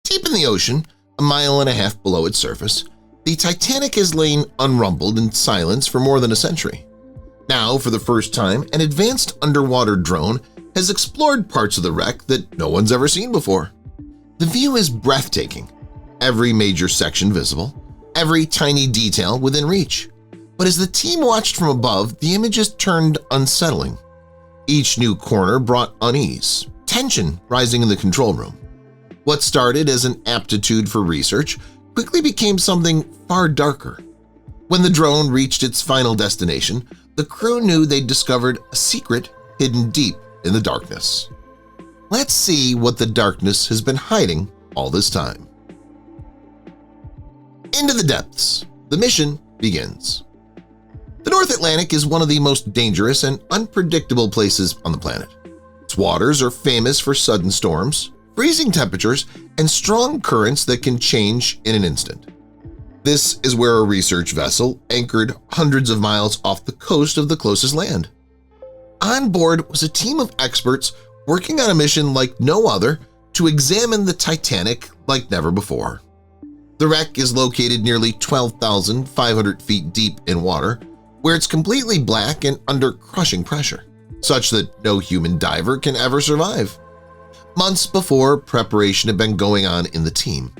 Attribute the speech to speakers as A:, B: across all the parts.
A: Deep in the ocean, a mile and a half below its surface, the Titanic has lain unrumbled in silence for more than a century. Now, for the first time, an advanced underwater drone has explored parts of the wreck that no one's ever seen before. The view is breathtaking, every major section visible, every tiny detail within reach. But as the team watched from above, the images turned unsettling. Each new corner brought unease, tension rising in the control room. What started as an aptitude for research quickly became something far darker. When the drone reached its final destination, the crew knew they'd discovered a secret hidden deep in the darkness. Let's see what the darkness has been hiding all this time. Into the depths, the mission begins. The North Atlantic is one of the most dangerous and unpredictable places on the planet. Its waters are famous for sudden storms, freezing temperatures, and strong currents that can change in an instant. This is where a research vessel anchored hundreds of miles off the coast of the closest land. On board was a team of experts working on a mission like no other to examine the Titanic like never before. The wreck is located nearly 12,500 feet deep in water, where it's completely black and under crushing pressure, such that no human diver can ever survive. Months before, preparation had been going on in the team.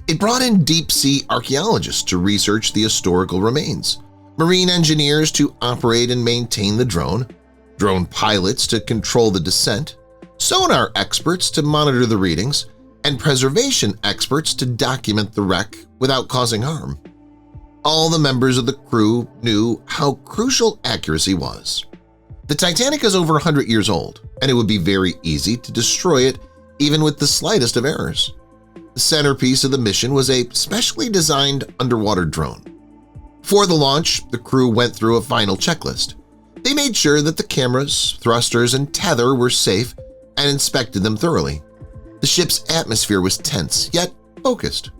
A: It brought in deep-sea archaeologists to research the historical remains, marine engineers to operate and maintain the drone pilots to control the descent, sonar experts to monitor the readings, and preservation experts to document the wreck without causing harm. All the members of the crew knew how crucial accuracy was. The Titanic is over 100 years old, and it would be very easy to destroy it even with the slightest of errors. The centerpiece of the mission was a specially designed underwater drone. For the launch, the crew went through a final checklist. They made sure that the cameras, thrusters, and tether were safe and inspected them thoroughly. The ship's atmosphere was tense, yet focused.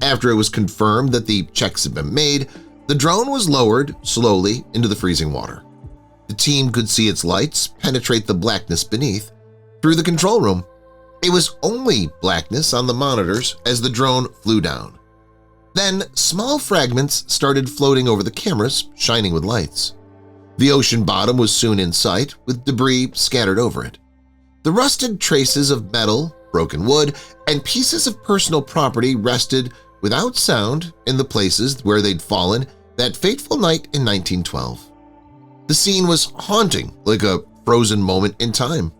A: After it was confirmed that the checks had been made, the drone was lowered slowly into the freezing water. The team could see its lights penetrate the blackness beneath. Through the control room, it was only blackness on the monitors as the drone flew down. Then small fragments started floating over the cameras, shining with lights. The ocean bottom was soon in sight, with debris scattered over it. The rusted traces of metal, broken wood, and pieces of personal property rested without sound in the places where they'd fallen that fateful night in 1912. The scene was haunting, like a frozen moment in time.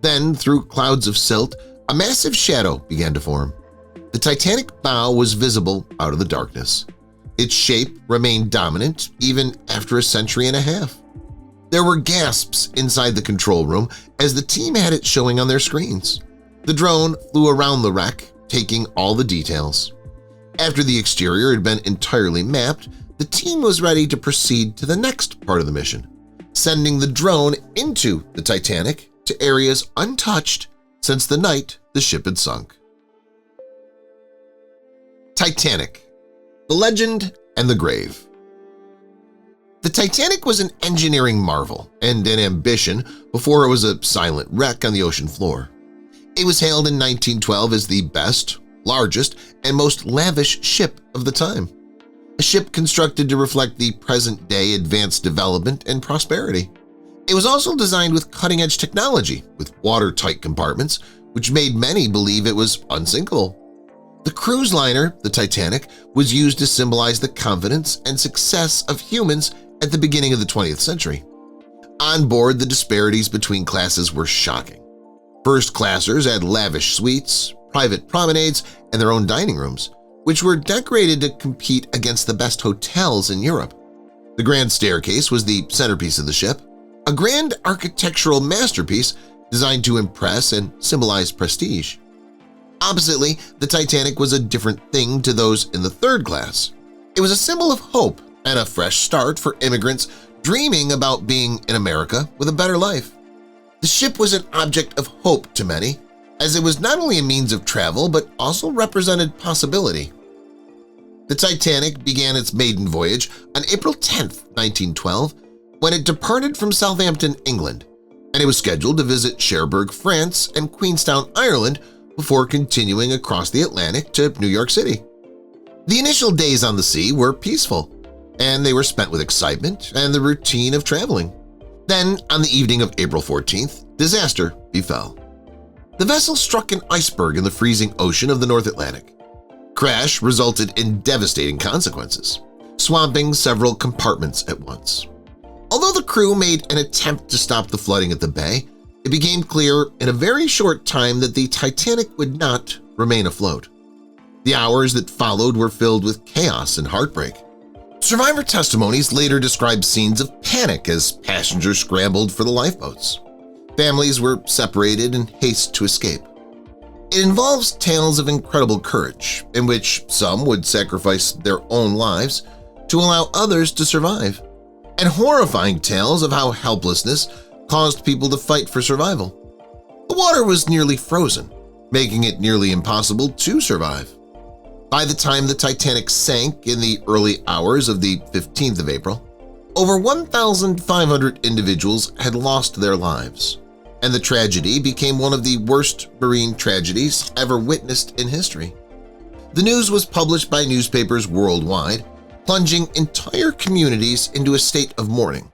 A: Then, through clouds of silt, a massive shadow began to form. The Titanic bow was visible out of the darkness. Its shape remained dominant even after a century and a half. There were gasps inside the control room as the team had it showing on their screens. The drone flew around the wreck, taking all the details. After the exterior had been entirely mapped, the team was ready to proceed to the next part of the mission, sending the drone into the Titanic to areas untouched since the night the ship had sunk. Titanic, the legend and the grave. The Titanic was an engineering marvel and an ambition before it was a silent wreck on the ocean floor. It was hailed in 1912 as the best, largest, and most lavish ship of the time. A ship constructed to reflect the present-day advanced development and prosperity. It was also designed with cutting-edge technology, with watertight compartments, which made many believe it was unsinkable. The cruise liner, the Titanic, was used to symbolize the confidence and success of humans at the beginning of the 20th century. On board, the disparities between classes were shocking. First-classers had lavish suites, private promenades, and their own dining rooms, which were decorated to compete against the best hotels in Europe. The Grand Staircase was the centerpiece of the ship, a grand architectural masterpiece designed to impress and symbolize prestige. Oppositely, the Titanic was a different thing to those in the third class. It was a symbol of hope and a fresh start for immigrants dreaming about being in America with a better life. The ship was an object of hope to many, as it was not only a means of travel but also represented possibility. The Titanic began its maiden voyage on April 10, 1912, when it departed from Southampton, England, and it was scheduled to visit Cherbourg, France, and Queenstown, Ireland before continuing across the Atlantic to New York City. The initial days on the sea were peaceful, and they were spent with excitement and the routine of traveling. Then, on the evening of April 14th, disaster befell. The vessel struck an iceberg in the freezing ocean of the North Atlantic. Crash resulted in devastating consequences, swamping several compartments at once. Although the crew made an attempt to stop the flooding at the bay, it became clear in a very short time that the Titanic would not remain afloat. The hours that followed were filled with chaos and heartbreak. Survivor testimonies later described scenes of panic as passengers scrambled for the lifeboats. Families were separated in haste to escape. It involves tales of incredible courage, in which some would sacrifice their own lives to allow others to survive, and horrifying tales of how helplessness caused people to fight for survival. The water was nearly frozen, making it nearly impossible to survive. By the time the Titanic sank in the early hours of the 15th of April, over 1,500 individuals had lost their lives, and the tragedy became one of the worst marine tragedies ever witnessed in history. The news was published by newspapers worldwide, plunging entire communities into a state of mourning.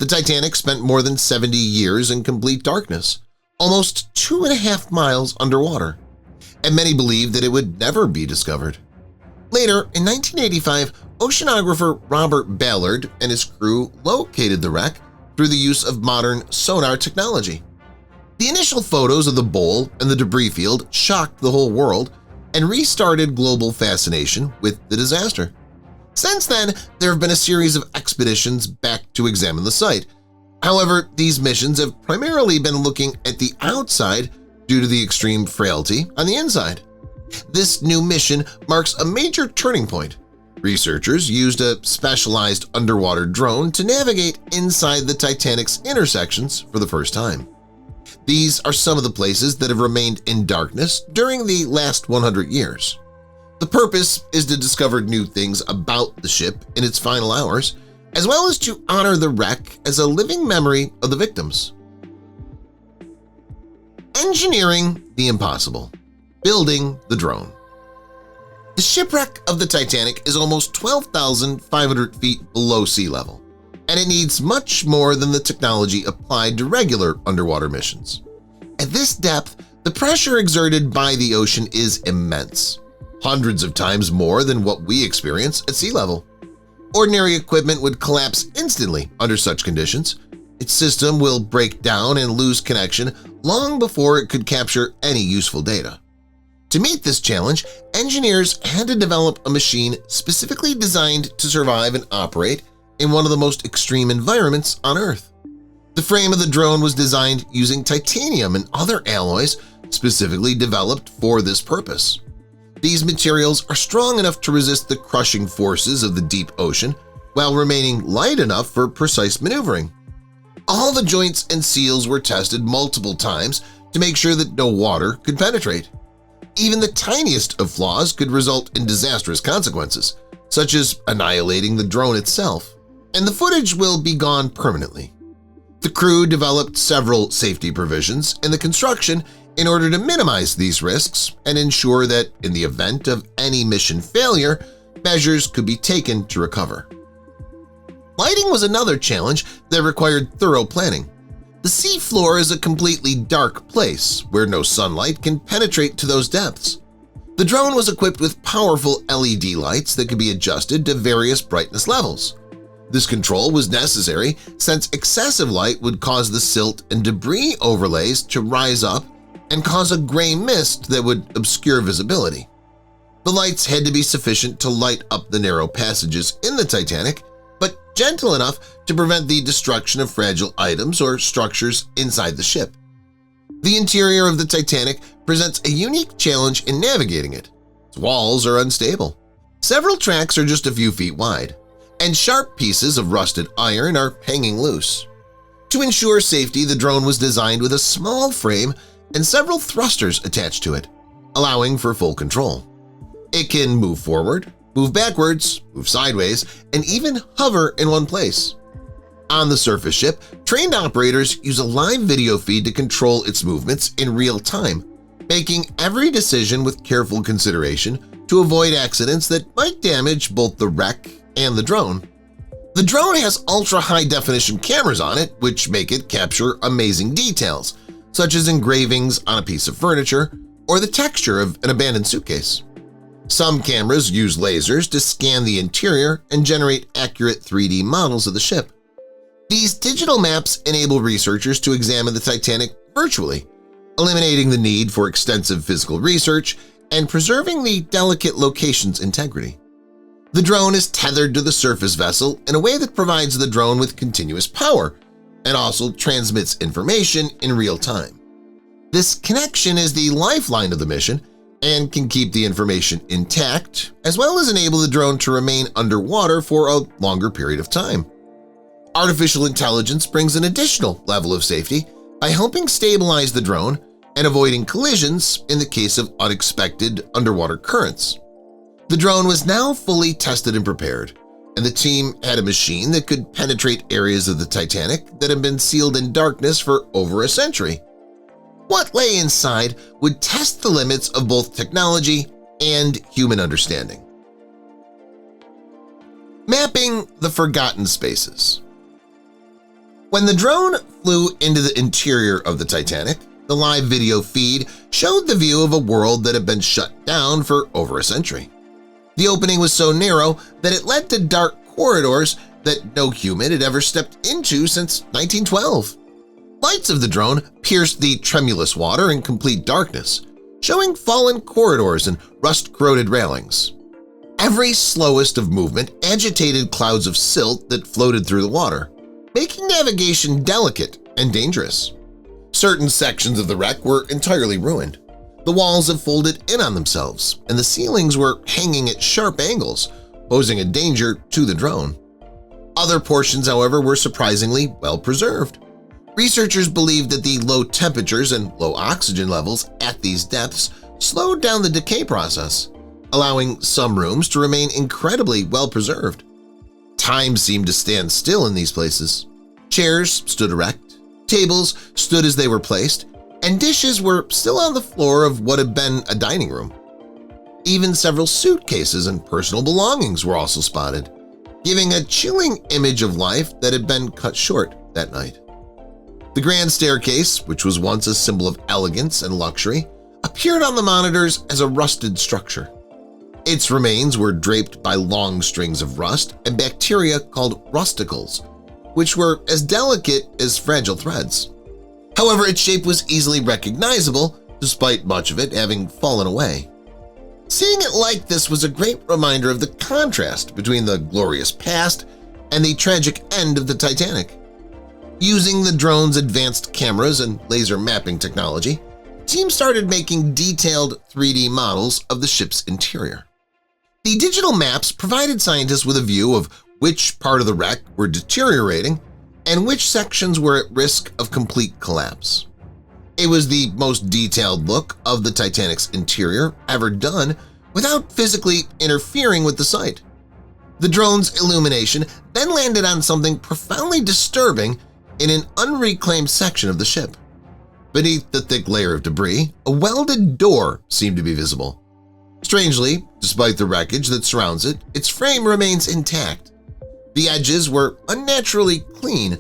A: The Titanic spent more than 70 years in complete darkness, almost 2.5 miles underwater, and many believed that it would never be discovered. Later, in 1985, oceanographer Robert Ballard and his crew located the wreck through the use of modern sonar technology. The initial photos of the bowl and the debris field shocked the whole world and restarted global fascination with the disaster. Since then, there have been a series of expeditions back to examine the site. However, these missions have primarily been looking at the outside due to the extreme frailty on the inside. This new mission marks a major turning point. Researchers used a specialized underwater drone to navigate inside the Titanic's intersections for the first time. These are some of the places that have remained in darkness during the last 100 years. The purpose is to discover new things about the ship in its final hours, as well as to honor the wreck as a living memory of the victims. Engineering the impossible. Building the drone. The shipwreck of the Titanic is almost 12,500 feet below sea level, and it needs much more than the technology applied to regular underwater missions. At this depth, the pressure exerted by the ocean is immense, hundreds of times more than what we experience at sea level. Ordinary equipment would collapse instantly under such conditions. Its system will break down and lose connection long before it could capture any useful data. To meet this challenge, engineers had to develop a machine specifically designed to survive and operate in one of the most extreme environments on Earth. The frame of the drone was designed using titanium and other alloys specifically developed for this purpose. These materials are strong enough to resist the crushing forces of the deep ocean while remaining light enough for precise maneuvering. All the joints and seals were tested multiple times to make sure that no water could penetrate. Even the tiniest of flaws could result in disastrous consequences, such as annihilating the drone itself, and the footage will be gone permanently. The crew developed several safety provisions in the construction in order to minimize these risks and ensure that in the event of any mission failure, measures could be taken to recover. Lighting was another challenge that required thorough planning. The sea floor is a completely dark place where no sunlight can penetrate to those depths. The drone was equipped with powerful LED lights that could be adjusted to various brightness levels. This control was necessary since excessive light would cause the silt and debris overlays to rise up and cause a gray mist that would obscure visibility. The lights had to be sufficient to light up the narrow passages in the Titanic, but gentle enough to prevent the destruction of fragile items or structures inside the ship. The interior of the Titanic presents a unique challenge in navigating it. Its walls are unstable. Several tracks are just a few feet wide, and sharp pieces of rusted iron are hanging loose. To ensure safety, the drone was designed with a small frame and several thrusters attached to it, allowing for full control. It can move forward, move backwards, move sideways, and even hover in one place. On the surface ship, trained operators use a live video feed to control its movements in real time, making every decision with careful consideration to avoid accidents that might damage both the wreck and the drone. The drone has ultra-high-definition cameras on it, which make it capture amazing details, such as engravings on a piece of furniture or the texture of an abandoned suitcase. Some cameras use lasers to scan the interior and generate accurate 3D models of the ship. These digital maps enable researchers to examine the Titanic virtually, eliminating the need for extensive physical research and preserving the delicate location's integrity. The drone is tethered to the surface vessel in a way that provides the drone with continuous power and also transmits information in real time. This connection is the lifeline of the mission and can keep the information intact, as well as enable the drone to remain underwater for a longer period of time. Artificial intelligence brings an additional level of safety by helping stabilize the drone and avoiding collisions in the case of unexpected underwater currents. The drone was now fully tested and prepared, and the team had a machine that could penetrate areas of the Titanic that had been sealed in darkness for over a century. What lay inside would test the limits of both technology and human understanding. Mapping the forgotten spaces. When the drone flew into the interior of the Titanic, the live video feed showed the view of a world that had been shut down for over a century. The opening was so narrow that it led to dark corridors that no human had ever stepped into since 1912. Lights of the drone pierced the tremulous water in complete darkness, showing fallen corridors and rust-corroded railings. Every slowest of movement agitated clouds of silt that floated through the water, making navigation delicate and dangerous. Certain sections of the wreck were entirely ruined. The walls had folded in on themselves, and the ceilings were hanging at sharp angles, posing a danger to the drone. Other portions, however, were surprisingly well preserved. Researchers believed that the low temperatures and low oxygen levels at these depths slowed down the decay process, allowing some rooms to remain incredibly well preserved. Time seemed to stand still in these places. Chairs stood erect, tables stood as they were placed, and dishes were still on the floor of what had been a dining room. Even several suitcases and personal belongings were also spotted, giving a chilling image of life that had been cut short that night. The grand staircase, which was once a symbol of elegance and luxury, appeared on the monitors as a rusted structure. Its remains were draped by long strings of rust and bacteria called rusticles, which were as delicate as fragile threads. However, its shape was easily recognizable, despite much of it having fallen away. Seeing it like this was a great reminder of the contrast between the glorious past and the tragic end of the Titanic. Using the drone's advanced cameras and laser mapping technology, the team started making detailed 3D models of the ship's interior. The digital maps provided scientists with a view of which part of the wreck were deteriorating and which sections were at risk of complete collapse. It was the most detailed look of the Titanic's interior ever done without physically interfering with the site. The drone's illumination then landed on something profoundly disturbing in an unreclaimed section of the ship. Beneath the thick layer of debris, a welded door seemed to be visible. Strangely, despite the wreckage that surrounds it, its frame remains intact. The edges were unnaturally clean,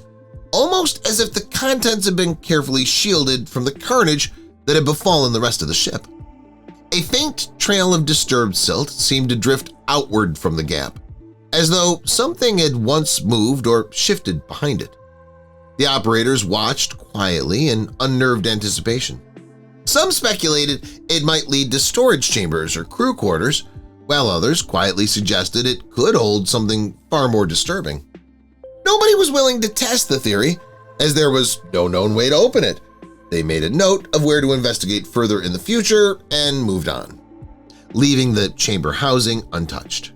A: almost as if the contents had been carefully shielded from the carnage that had befallen the rest of the ship. A faint trail of disturbed silt seemed to drift outward from the gap, as though something had once moved or shifted behind it. The operators watched quietly in unnerved anticipation. Some speculated it might lead to storage chambers or crew quarters, while others quietly suggested it could hold something far more disturbing. Nobody was willing to test the theory, as there was no known way to open it. They made a note of where to investigate further in the future and moved on, leaving the chamber housing untouched.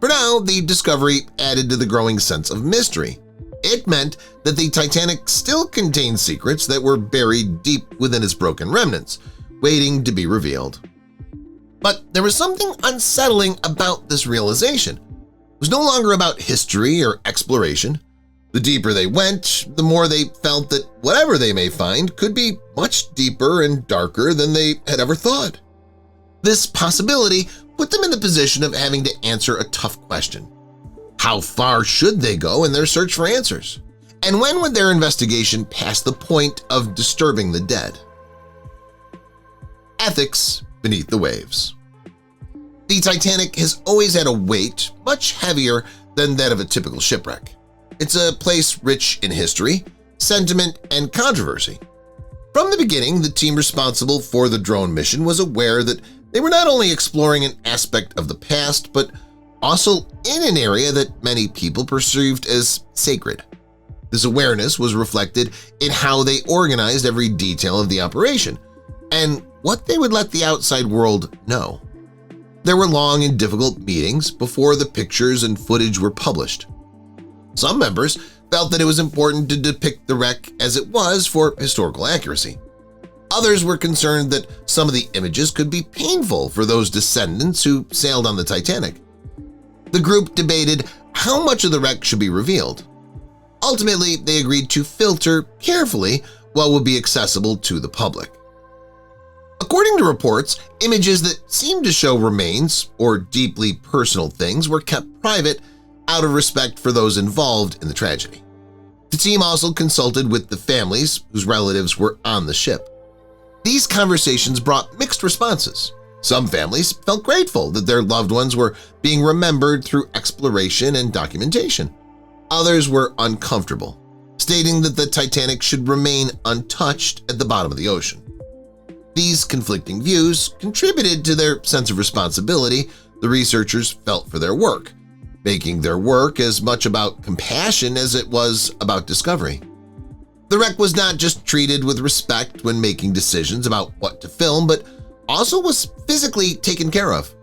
A: For now, the discovery added to the growing sense of mystery. It meant that the Titanic still contained secrets that were buried deep within its broken remnants, waiting to be revealed. But there was something unsettling about this realization. It was no longer about history or exploration. The deeper they went, the more they felt that whatever they may find could be much deeper and darker than they had ever thought. This possibility put them in the position of having to answer a tough question. How far should they go in their search for answers? And when would their investigation pass the point of disturbing the dead? Ethics beneath the waves. The Titanic has always had a weight much heavier than that of a typical shipwreck. It's a place rich in history, sentiment, and controversy. From the beginning, the team responsible for the drone mission was aware that they were not only exploring an aspect of the past, but also in an area that many people perceived as sacred. This awareness was reflected in how they organized every detail of the operation and what they would let the outside world know. There were long and difficult meetings before the pictures and footage were published. Some members felt that it was important to depict the wreck as it was for historical accuracy. Others were concerned that some of the images could be painful for those descendants who sailed on the Titanic. The group debated how much of the wreck should be revealed. Ultimately, they agreed to filter carefully what would be accessible to the public. According to reports, images that seemed to show remains or deeply personal things were kept private out of respect for those involved in the tragedy. The team also consulted with the families whose relatives were on the ship. These conversations brought mixed responses. Some families felt grateful that their loved ones were being remembered through exploration and documentation. Others were uncomfortable, stating that the Titanic should remain untouched at the bottom of the ocean. These conflicting views contributed to their sense of responsibility the researchers felt for their work, making their work as much about compassion as it was about discovery. The wreck was not just treated with respect when making decisions about what to film, but also was physically taken care of.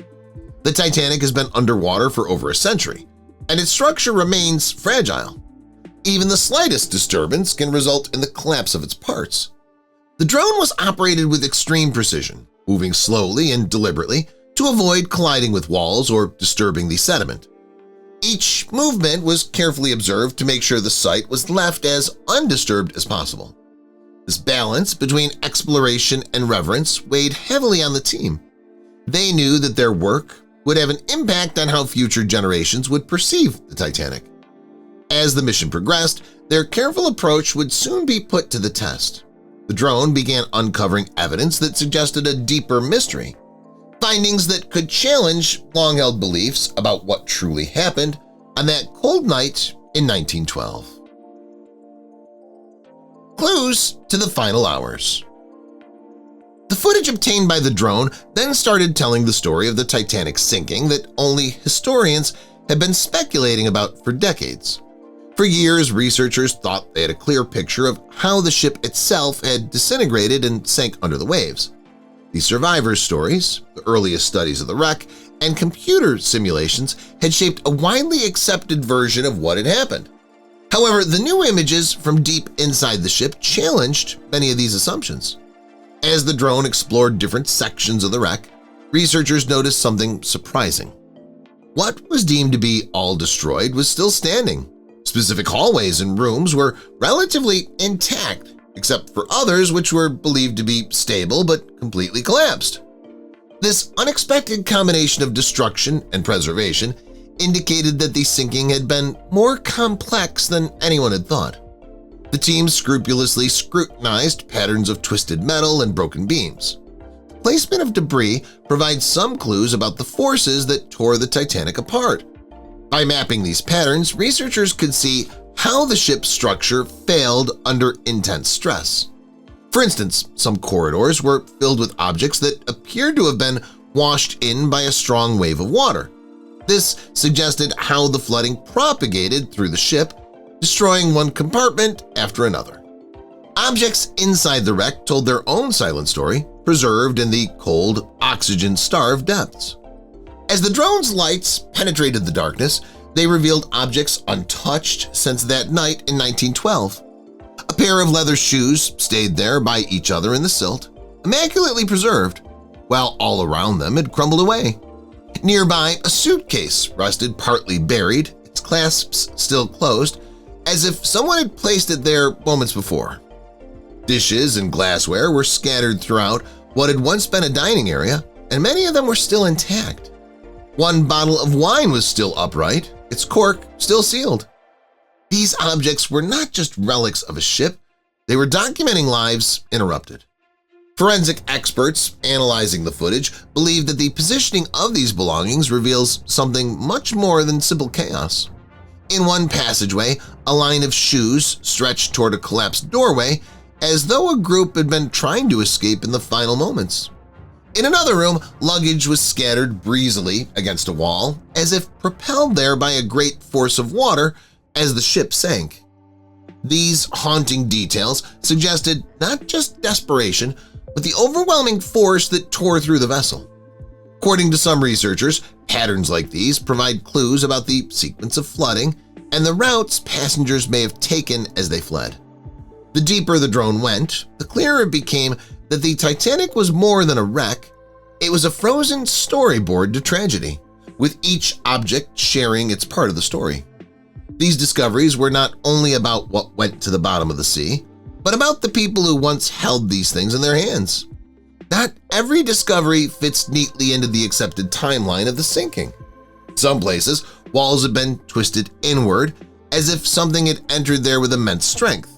A: The Titanic has been underwater for over a century, and its structure remains fragile. Even the slightest disturbance can result in the collapse of its parts. The drone was operated with extreme precision, moving slowly and deliberately to avoid colliding with walls or disturbing the sediment. Each movement was carefully observed to make sure the site was left as undisturbed as possible. This balance between exploration and reverence weighed heavily on the team. They knew that their work would have an impact on how future generations would perceive the Titanic. As the mission progressed, their careful approach would soon be put to the test. The drone began uncovering evidence that suggested a deeper mystery, findings that could challenge long-held beliefs about what truly happened on that cold night in 1912. Clues to the final hours. The footage obtained by the drone then started telling the story of the Titanic sinking that only historians had been speculating about for decades. For years, researchers thought they had a clear picture of how the ship itself had disintegrated and sank under the waves. The survivors' stories, the earliest studies of the wreck, and computer simulations had shaped a widely accepted version of what had happened. However, the new images from deep inside the ship challenged many of these assumptions. As the drone explored different sections of the wreck, researchers noticed something surprising. What was deemed to be all destroyed was still standing. Specific hallways and rooms were relatively intact, except for others which were believed to be stable but completely collapsed. This unexpected combination of destruction and preservation indicated that the sinking had been more complex than anyone had thought. The team scrupulously scrutinized patterns of twisted metal and broken beams. The placement of debris provides some clues about the forces that tore the Titanic apart. By mapping these patterns, researchers could see how the ship's structure failed under intense stress. For instance, some corridors were filled with objects that appeared to have been washed in by a strong wave of water. This suggested how the flooding propagated through the ship, destroying one compartment after another. Objects inside the wreck told their own silent story, preserved in the cold, oxygen-starved depths. As the drone's lights penetrated the darkness, they revealed objects untouched since that night in 1912. A pair of leather shoes stayed there by each other in the silt, immaculately preserved, while all around them had crumbled away. Nearby, a suitcase rested partly buried, its clasps still closed, as if someone had placed it there moments before. Dishes and glassware were scattered throughout what had once been a dining area, and many of them were still intact. One bottle of wine was still upright, its cork still sealed. These objects were not just relics of a ship, they were documenting lives interrupted. Forensic experts analyzing the footage believe that the positioning of these belongings reveals something much more than simple chaos. In one passageway, a line of shoes stretched toward a collapsed doorway as though a group had been trying to escape in the final moments. In another room, luggage was scattered breezily against a wall as if propelled there by a great force of water as the ship sank. These haunting details suggested not just desperation, but the overwhelming force that tore through the vessel. According to some researchers, patterns like these provide clues about the sequence of flooding and the routes passengers may have taken as they fled. The deeper the drone went, the clearer it became that the Titanic was more than a wreck. It was a frozen storyboard to tragedy, with each object sharing its part of the story. These discoveries were not only about what went to the bottom of the sea, but about the people who once held these things in their hands. Not every discovery fits neatly into the accepted timeline of the sinking. In some places, walls have been twisted inward as if something had entered there with immense strength.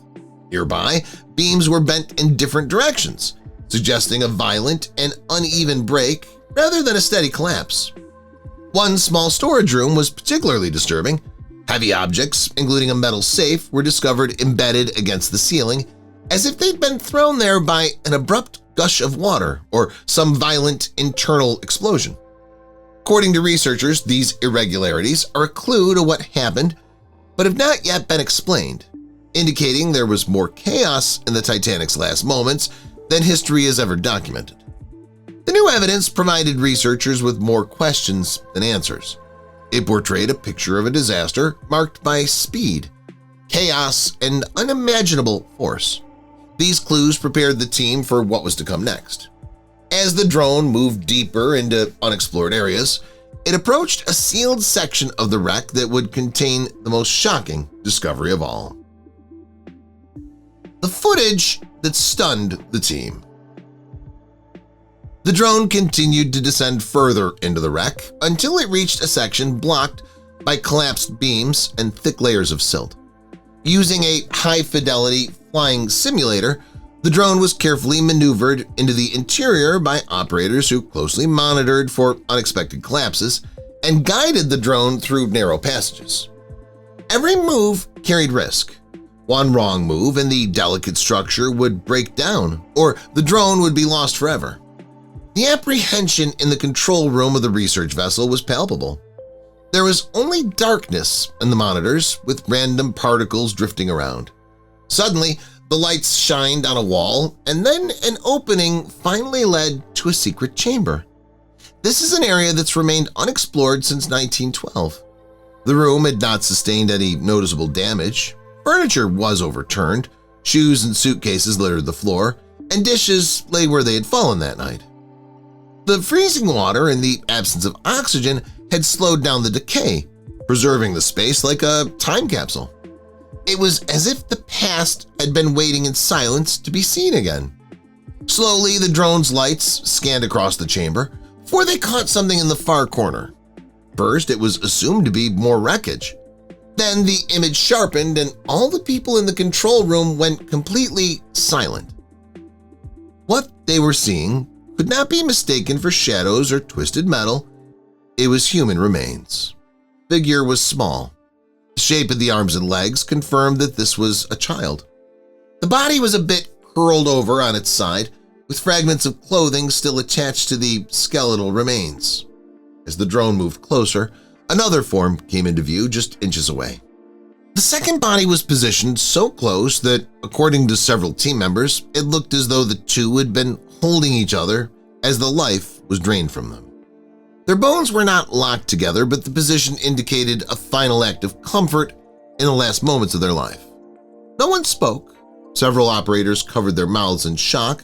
A: Nearby, beams were bent in different directions, suggesting a violent and uneven break rather than a steady collapse. One small storage room was particularly disturbing. Heavy objects, including a metal safe, were discovered embedded against the ceiling as if they'd been thrown there by an abrupt gush of water or some violent internal explosion. According to researchers, these irregularities are a clue to what happened but have not yet been explained, indicating there was more chaos in the Titanic's last moments than history has ever documented. The new evidence provided researchers with more questions than answers. It portrayed a picture of a disaster marked by speed, chaos, and unimaginable force. These clues prepared the team for what was to come next. As the drone moved deeper into unexplored areas, it approached a sealed section of the wreck that would contain the most shocking discovery of all. The footage that stunned the team. The drone continued to descend further into the wreck until it reached a section blocked by collapsed beams and thick layers of silt. Using a high-fidelity flying simulator, the drone was carefully maneuvered into the interior by operators who closely monitored for unexpected collapses and guided the drone through narrow passages. Every move carried risk. One wrong move and the delicate structure would break down, or the drone would be lost forever. The apprehension in the control room of the research vessel was palpable. There was only darkness in the monitors, with random particles drifting around. Suddenly, the lights shined on a wall, and then an opening finally led to a secret chamber. This is an area that's remained unexplored since 1912. The room had not sustained any noticeable damage. Furniture was overturned, shoes and suitcases littered the floor, and dishes lay where they had fallen that night. The freezing water and the absence of oxygen had slowed down the decay, preserving the space like a time capsule. It was as if the past had been waiting in silence to be seen again. Slowly, the drone's lights scanned across the chamber before they caught something in the far corner. First, it was assumed to be more wreckage. Then the image sharpened and all the people in the control room went completely silent. What they were seeing could not be mistaken for shadows or twisted metal. It was human remains. The figure was small. The shape of the arms and legs confirmed that this was a child. The body was a bit curled over on its side, with fragments of clothing still attached to the skeletal remains. As the drone moved closer, another form came into view just inches away. The second body was positioned so close that, according to several team members, it looked as though the two had been holding each other as the life was drained from them. Their bones were not locked together, but the position indicated a final act of comfort in the last moments of their life. No one spoke. Several operators covered their mouths in shock,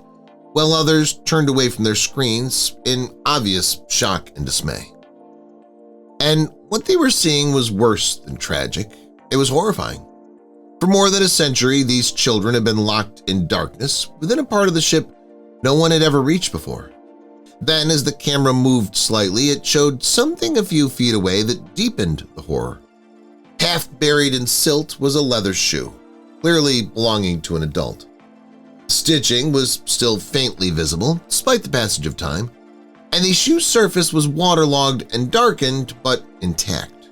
A: while others turned away from their screens in obvious shock and dismay. And what they were seeing was worse than tragic. It was horrifying. For more than a century, these children had been locked in darkness within a part of the ship no one had ever reached before. Then, as the camera moved slightly, it showed something a few feet away that deepened the horror. Half buried in silt was a leather shoe, clearly belonging to an adult. Stitching was still faintly visible, despite the passage of time, and the shoe's surface was waterlogged and darkened but intact.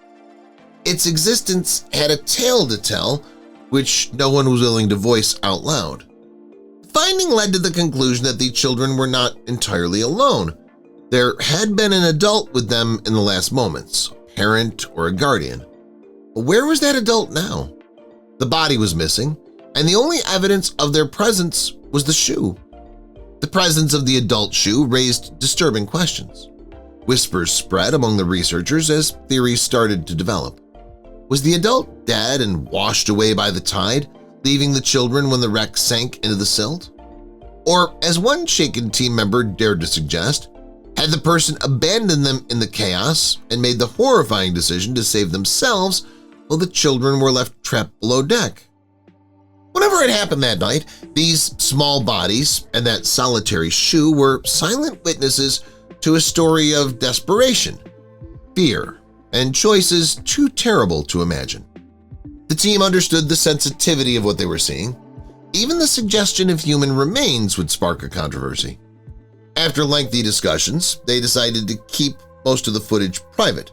A: Its existence had a tale to tell, which no one was willing to voice out loud. The finding led to the conclusion that the children were not entirely alone. There had been an adult with them in the last moments, a parent or a guardian. But where was that adult now? The body was missing, and the only evidence of their presence was the shoe. The presence of the adult shoe raised disturbing questions. Whispers spread among the researchers as theories started to develop. Was the adult dead and washed away by the tide, leaving the children when the wreck sank into the silt? Or, as one shaken team member dared to suggest, had the person abandoned them in the chaos and made the horrifying decision to save themselves while the children were left trapped below deck? Whatever had happened that night, these small bodies and that solitary shoe were silent witnesses to a story of desperation, fear, and choices too terrible to imagine. The team understood the sensitivity of what they were seeing. Even the suggestion of human remains would spark a controversy. After lengthy discussions, they decided to keep most of the footage private.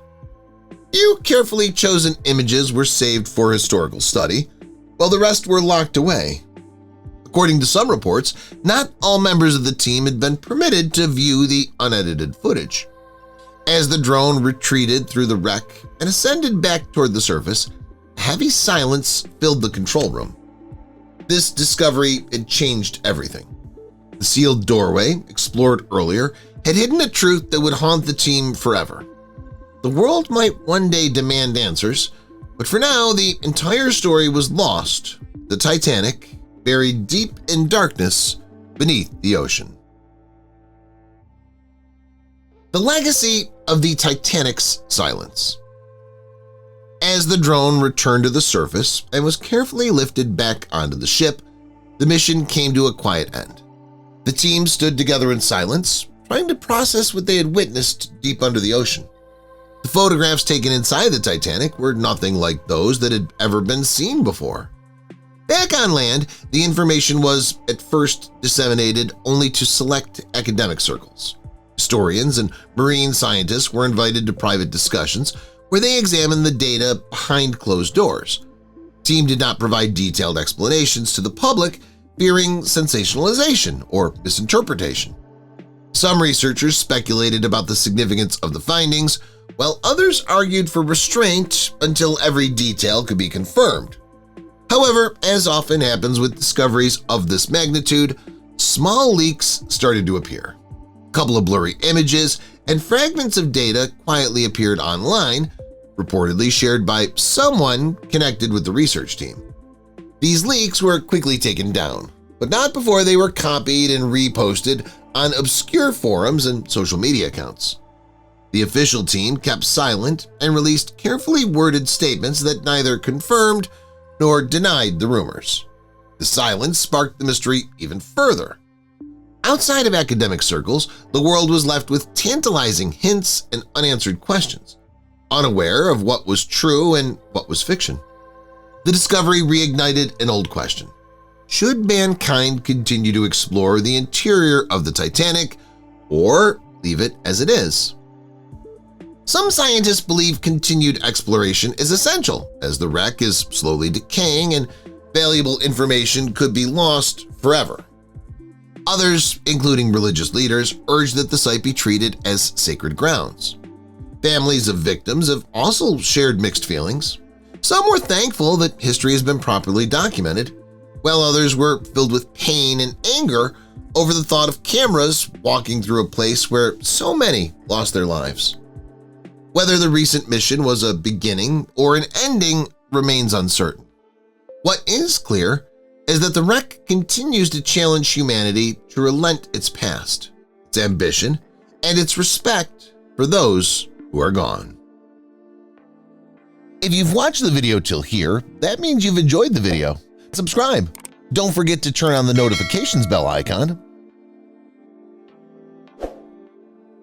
A: Few carefully chosen images were saved for historical study, while the rest were locked away. According to some reports, not all members of the team had been permitted to view the unedited footage. As the drone retreated through the wreck and ascended back toward the surface, heavy silence filled the control room. This discovery had changed everything. The sealed doorway, explored earlier, had hidden a truth that would haunt the team forever. The world might one day demand answers, but for now the entire story was lost, the Titanic buried deep in darkness beneath the ocean. The legacy of the Titanic's silence. As the drone returned to the surface and was carefully lifted back onto the ship, the mission came to a quiet end. The team stood together in silence, trying to process what they had witnessed deep under the ocean. The photographs taken inside the Titanic were nothing like those that had ever been seen before. Back on land, the information was at first disseminated only to select academic circles. Historians and marine scientists were invited to private discussions where they examined the data behind closed doors. The team did not provide detailed explanations to the public, fearing sensationalization or misinterpretation. Some researchers speculated about the significance of the findings, while others argued for restraint until every detail could be confirmed. However, as often happens with discoveries of this magnitude, small leaks started to appear. A couple of blurry images and fragments of data quietly appeared online, reportedly shared by someone connected with the research team. These leaks were quickly taken down, but not before they were copied and reposted on obscure forums and social media accounts. The official team kept silent and released carefully worded statements that neither confirmed nor denied the rumors. The silence sparked the mystery even further. Outside of academic circles, the world was left with tantalizing hints and unanswered questions, unaware of what was true and what was fiction. The discovery reignited an old question. Should mankind continue to explore the interior of the Titanic or leave it as it is? Some scientists believe continued exploration is essential, as the wreck is slowly decaying and valuable information could be lost forever. Others, including religious leaders, urge that the site be treated as sacred grounds. Families of victims have also shared mixed feelings. Some were thankful that history has been properly documented, while others were filled with pain and anger over the thought of cameras walking through a place where so many lost their lives. Whether the recent mission was a beginning or an ending remains uncertain. What is clear is that the wreck continues to challenge humanity to relent its past, its ambition, and its respect for those who are gone. If you've watched the video till here, that means you've enjoyed the video. Subscribe. Don't forget to turn on the notifications bell icon